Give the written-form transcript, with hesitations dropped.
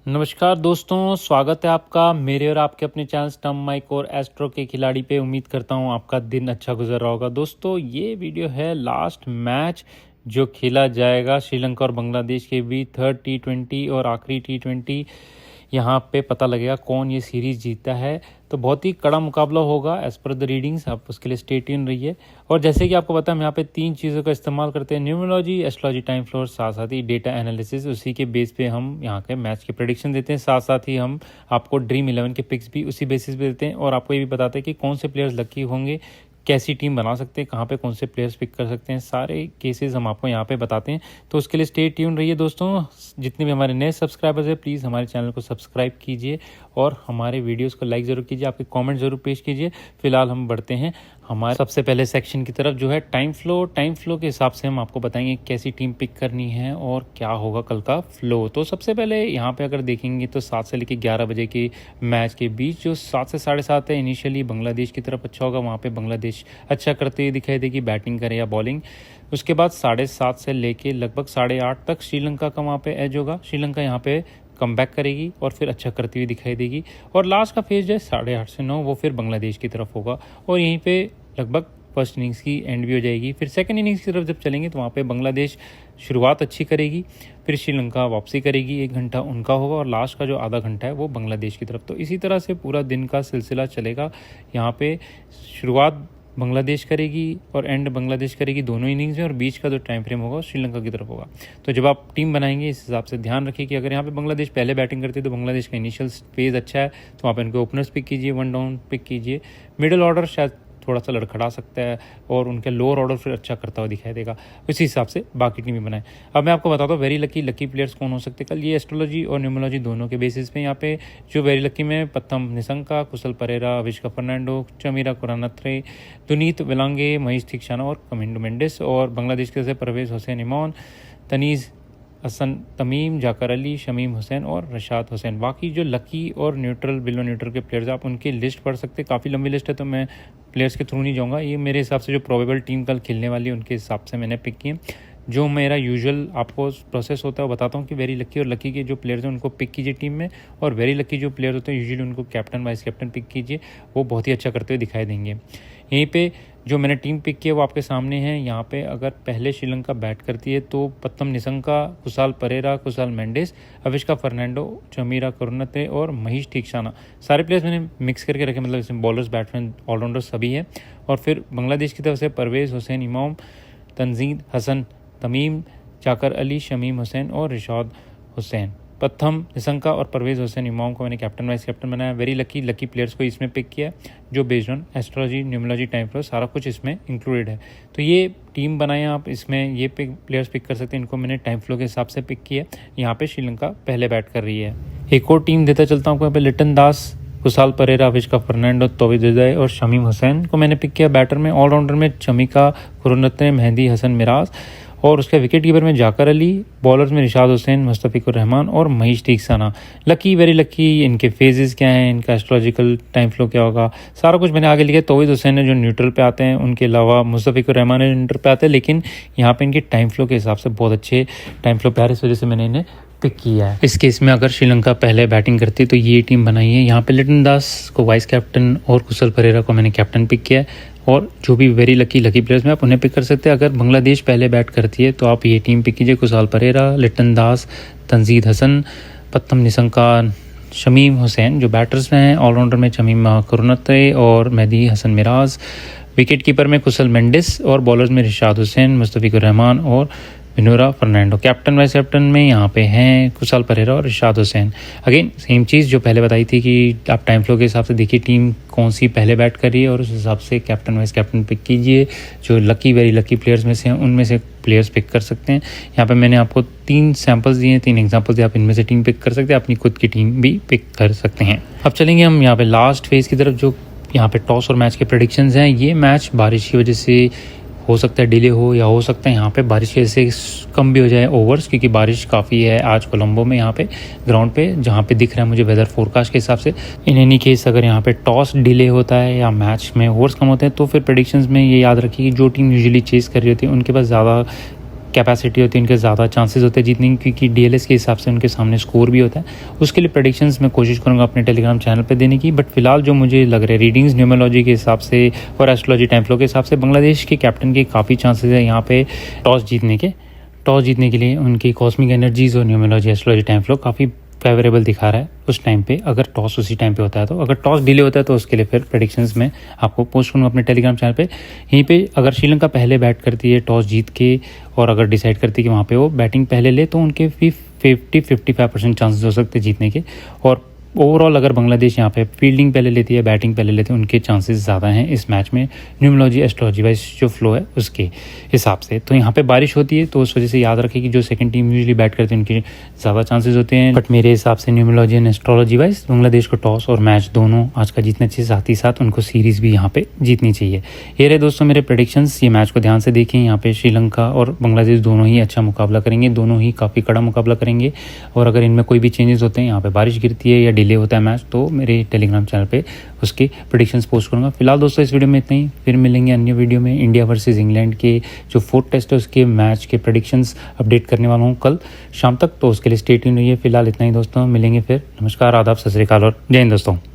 नमस्कार दोस्तों, स्वागत है आपका मेरे और आपके अपने चैनल स्टम्प माइक और एस्ट्रो के खिलाड़ी पे। उम्मीद करता हूँ आपका दिन अच्छा गुजर रहा होगा। दोस्तों, ये वीडियो है लास्ट मैच जो खेला जाएगा श्रीलंका और बांग्लादेश के बीच, थर्ड T20 और आखिरी T20। यहाँ पे पता लगेगा कौन ये सीरीज़ जीता है। तो बहुत ही कड़ा मुकाबला होगा एज़ पर द रीडिंग्स, आप उसके लिए स्टे ट्यून रहिए। और जैसे कि आपको पता है, हम यहाँ पे 3 चीज़ों का इस्तेमाल करते हैं: न्यूमरोलॉजी, एस्ट्रोलॉजी, टाइम फ्लोर, साथ साथ ही डेटा एनालिसिस। उसी के बेस पे हम यहाँ के मैच के प्रेडिक्शन देते हैं, साथ साथ ही हम आपको ड्रीम 11 के पिक्स भी उसी बेसिस पे देते हैं और आपको ये भी बताते हैं कि कौन से प्लेयर्स लकी होंगे, कैसी टीम बना सकते हैं, कहाँ पे कौन से प्लेयर्स पिक कर सकते हैं। सारे केसेस हम आपको यहाँ पे बताते हैं, तो उसके लिए स्टे ट्यून रहिए। दोस्तों, जितने भी हमारे नए सब्सक्राइबर्स हैं, प्लीज़ हमारे चैनल को सब्सक्राइब कीजिए और हमारे वीडियोस को लाइक ज़रूर कीजिए, आपके कमेंट ज़रूर पेश कीजिए। फिलहाल हम बढ़ते हैं हमारे सबसे पहले सेक्शन की तरफ, जो है टाइम फ्लो के हिसाब से हम आपको बताएंगे कैसी टीम पिक करनी है और क्या होगा कल का फ्लो। तो सबसे पहले यहाँ पे अगर देखेंगे तो 7 से लेकर 11 बजे के मैच के बीच जो 7 से 7:30 है, इनिशियली बांग्लादेश की तरफ अच्छा होगा। वहाँ पे बांग्लादेश अच्छा करते हुए दिखाई देगी, बैटिंग करे या बॉलिंग। उसके बाद 7:30 से लेके लगभग 8:30 तक श्रीलंका का वहाँ पे एज होगा। श्रीलंका यहाँ पे कम बैक करेगी और फिर अच्छा करती हुई दिखाई देगी। और लास्ट का फेज है 8:30 से 9, वो फिर बांग्लादेश की तरफ होगा और यहीं पे लगभग फर्स्ट इनिंग्स की एंड भी हो जाएगी। फिर सेकंड इनिंग्स की तरफ जब चलेंगे तो वहाँ पे बांग्लादेश शुरुआत अच्छी करेगी, फिर श्रीलंका वापसी करेगी, 1 घंटा उनका होगा और लास्ट का जो आधा घंटा है वो बांग्लादेश की तरफ। तो इसी तरह से पूरा दिन का सिलसिला चलेगा। यहाँ पे शुरुआत बांग्लादेश करेगी और एंड बांग्लादेश करेगी दोनों इनिंग्स में, और बीच का जो टाइम फ्रेम होगा श्रीलंका की तरफ होगा। तो जब आप टीम बनाएंगे इस हिसाब से ध्यान रखिए कि अगर यहाँ पे बांग्लादेश पहले बैटिंग करती है तो बांग्लादेश का इनिशियल फेज अच्छा है, तो वहाँ पे उनके ओपनर्स पिक कीजिए, 1 डाउन पिक कीजिए। मिडिल ऑर्डर शायद थोड़ा सा लड़खड़ा सकता है और उनके लोअर ऑर्डर फिर अच्छा करता हुआ दिखाई देगा। उसी हिसाब से बाकी टीमें बनाएं। अब मैं आपको बताता हूँ वेरी लकी प्लेयर्स कौन हो सकते हैं कल। ये एस्ट्रोलॉजी और न्यूमरोलॉजी दोनों के बेसिस पे यहाँ पे जो वेरी लकी में प्रथम निशंका, कुशल परेरा, अविष्का फर्नांडो, चमीरा कुरानत्रे, दुनीत वेलांगे, महेश थिक्शाना और कमिंडो मेंडिस। और बांग्लादेश की तरफ से परवेज हुसैन इमोन, तनीज़ हसन तमीम, जाकर अली, शमीम हुसैन और रशाद हुसैन। बाकी जो लकी और न्यूट्रल, बिलो न्यूट्रल के प्लेयर्स आप उनकी लिस्ट पढ़ सकते हैं। काफ़ी लंबी लिस्ट है तो मैं प्लेयर्स के थ्रू नहीं जाऊँगा। ये मेरे हिसाब से जो प्रोबेबल टीम कल खेलने वाली है उनके हिसाब से मैंने पिक किए। जो मेरा यूजुअल आपको प्रोसेस होता है वो बताता हूँ कि वेरी लकी और लकी के जो प्लेयर्स हैं उनको पिक कीजिए टीम में, और वेरी लकी जो प्लेयर होते हैं यूजुअली उनको कैप्टन वाइस कैप्टन पिक कीजिए, वो बहुत ही अच्छा करते हुए दिखाई देंगे। यहीं पे जो मैंने टीम पिक की है वो आपके सामने है। यहाँ पे अगर पहले श्रीलंका बैट करती है तो प्रथम निशंका, कुशाल परेरा, कुशाल मेंडिस, अविष्का फर्नांडो, चमीरा करुणत्रे और महेश थिक्शाना। सारे प्लेयर्स मैंने मिक्स करके रखे, मतलब इसमें बॉलर्स, बैट्समैन, ऑलराउंडर सभी है। और फिर बांग्लादेश की तरफ से परवेज हुसैन इमाम, तंजीद हसन तमीम, जाकर अली, शमीम हुसैन और रिशाद हुसैन। प्रथम निशंका और परवेज हुसैन इमाम को मैंने कैप्टन वाइस कैप्टन बनाया। वेरी लकी प्लेयर्स को इसमें पिक किया जो based on astrology, numerology, time flow, सारा कुछ इसमें इंक्लूडेड है। तो ये टीम बनाएं आप, इसमें ये प्लेयर्स पिक कर सकते हैं। इनको मैंने टाइम फ्लो के हिसाब से पिक किया। यहाँ पे श्रीलंका पहले बैट कर रही है। एक और टीम देता चलता हूँ आपको। यहाँ पे लिटन दास, कुशाल परेरा, अविष्का फर्नांडो, तौहीद हृदय और शमीम हुसैन को मैंने पिक किया। बैटर में, ऑलराउंडर में चमिका कुरुनत्रे, मेहदी हसन मिराज, और उसके विकेट कीपर में जाकर अली, बॉलर्स में रिशाद हुसैन, मुस्तफिकुर रहमान और महेश थिक्शाना। लकी, वेरी लकी, इनके फेजेस क्या हैं, इनका एस्ट्रोलॉजिकल टाइम फ्लो क्या होगा, सारा कुछ मैंने आगे लिखा है। तौहीद हुसैन है जो न्यूट्रल पे आते हैं, उनके अलावा मुस्तफिकुर रहमान है न्यूट्रल पे आते हैं, लेकिन यहाँ पे इनके टाइम फ्लो के हिसाब से बहुत अच्छे टाइम फ्लो प्यार, इस वजह से मैंने इन्हें पिक किया है। इस केस में अगर श्रीलंका पहले बैटिंग करती तो ये टीम बनाई है। यहाँ पे लिटन दास को वाइस कैप्टन और कुशल परेरा को मैंने कैप्टन पिक किया है। और जो भी वेरी लकी प्लेयर्स में आप उन्हें पिक कर सकते हैं। अगर बांग्लादेश पहले बैट करती है तो आप ये टीम पिक कीजिए: कुशाल परेरा, लिटन दास, तंजीद हसन, प्रथम निशंका, शमीम हुसैन जो बैटर्स में हैं, ऑलराउंडर में चमीमा कुरुनत्रे और मेहदी हसन मिराज, विकेट कीपर में कुशल मेंडिस और बॉलर्स में रिशाद हुसैन, मुस्तफिकुर रहमान और Vinora Fernando. Captain vice captain में यहाँ पे हैं कुशाल परेरा और रिशाद हुसैन। अगेन सेम चीज़ जो पहले बताई थी कि आप टाइम फ्लो के हिसाब से देखिए टीम कौन सी पहले बैट कर रही है और उस हिसाब से कैप्टन वाइस कैप्टन पिक कीजिए। जो लकी, वेरी लकी प्लेयर्स में से हैं उनमें से प्लेयर्स पिक कर सकते हैं। यहाँ पे मैंने आपको 3 सैम्पल्स दिए हैं, 3 एग्जाम्पल्स दिए, आप इनमें से टीम पिक कर सकते हैं, अपनी खुद की टीम भी पिक कर सकते हैं। अब चलेंगे हम यहाँ पे लास्ट फेज़ की तरफ, जो यहाँ पे टॉस और मैच के प्रेडिक्शंस हैं। ये मैच बारिश की वजह से हो सकता है डिले हो, या हो सकता है यहाँ पे बारिश की वजह से कम भी हो जाए ओवर्स, क्योंकि बारिश काफ़ी है आज कोलंबो में, यहाँ पे ग्राउंड पे जहाँ पे दिख रहा है मुझे वेदर फोरकास्ट के हिसाब से। इन एनी केस अगर यहाँ पे टॉस डिले होता है या मैच में ओवर्स कम होते हैं तो फिर प्रेडिक्शंस में ये याद रखिए कि जो टीम यूजुअली चेस कर रही होती है उनके पास ज़्यादा कैपेसिटी होती है उनके ज़्यादा चांसेस होते हैं जीतने की, क्योंकि डीएलएस के हिसाब से उनके सामने स्कोर भी होता है। उसके लिए प्रेडिक्शंस मैं कोशिश करूँगा अपने टेलीग्राम चैनल पे देने की। बट फिलहाल जो मुझे लग रहा है रीडिंग्स न्यूमरोलॉजी के हिसाब से और एस्ट्रोलॉजी टाइम फ्लो के हिसाब से बांग्लादेश के कैप्टन के काफ़ी चांसेस है यहाँ पे टॉस जीतने के लिए। उनकी कॉस्मिक एनर्जीज़ और न्यूमरोलॉजी एस्ट्रोलॉजी टाइम फ्लो काफ़ी फेवरेबल दिखा रहा है उस टाइम पे, अगर टॉस उसी टाइम पे होता है तो। अगर टॉस डिले होता है तो उसके लिए फिर प्रेडिक्शंस में आपको पोस्ट करूँगा अपने टेलीग्राम चैनल पे। यहीं पे अगर श्रीलंका पहले बैट करती है टॉस जीत के, और अगर डिसाइड करती है कि वहाँ पे वो बैटिंग पहले ले, तो उनके भी 50-55% चांसेस हो सकते हैं जीतने के। और ओवरऑल अगर बांग्लादेश यहाँ पे फील्डिंग पहले लेती है, बैटिंग पहले लेती है, उनके चांसेस ज़्यादा हैं इस मैच में न्यूमरोलॉजी एस्ट्रोलॉजी वाइज जो फ्लो है उसके हिसाब से। तो यहाँ पे बारिश होती है तो उस वजह से याद रखें कि जो सेकंड टीम यूजुअली बैट करती है उनके ज़्यादा चांसेस होते हैं। बट मेरे हिसाब से numerology and astrology wise Bangladesh को टॉस और मैच दोनों आज का जीतना चाहिए, साथ ही साथ उनको सीरीज़ भी यहाँ पे जीतनी चाहिए। ये रहे दोस्तों मेरे प्रेडिक्शंस। ये मैच को ध्यान से देखें। यहाँ पे श्रीलंका और बांग्लादेश दोनों ही अच्छा मुकाबला करेंगे, दोनों ही काफ़ी कड़ा मुकाबला करेंगे। और अगर इनमें कोई भी चेंजेस होते हैं, यहाँ पे बारिश गिरती है या डिले होता है मैच, तो मेरे टेलीग्राम चैनल पे उसके प्रेडिक्शंस पोस्ट करूंगा। फिलहाल दोस्तों इस वीडियो में इतना ही, फिर मिलेंगे अन्य वीडियो में। इंडिया वर्सेस इंग्लैंड के जो 4th टेस्ट है उसके मैच के प्रेडिक्शंस अपडेट करने वाला हूँ कल शाम तक, तो उसके लिए स्टे ट्यून रहिए। फिलहाल इतना ही दोस्तों, मिलेंगे फिर। नमस्कार, आदाब, सत श्री अकाल और जय हिंद दोस्तों।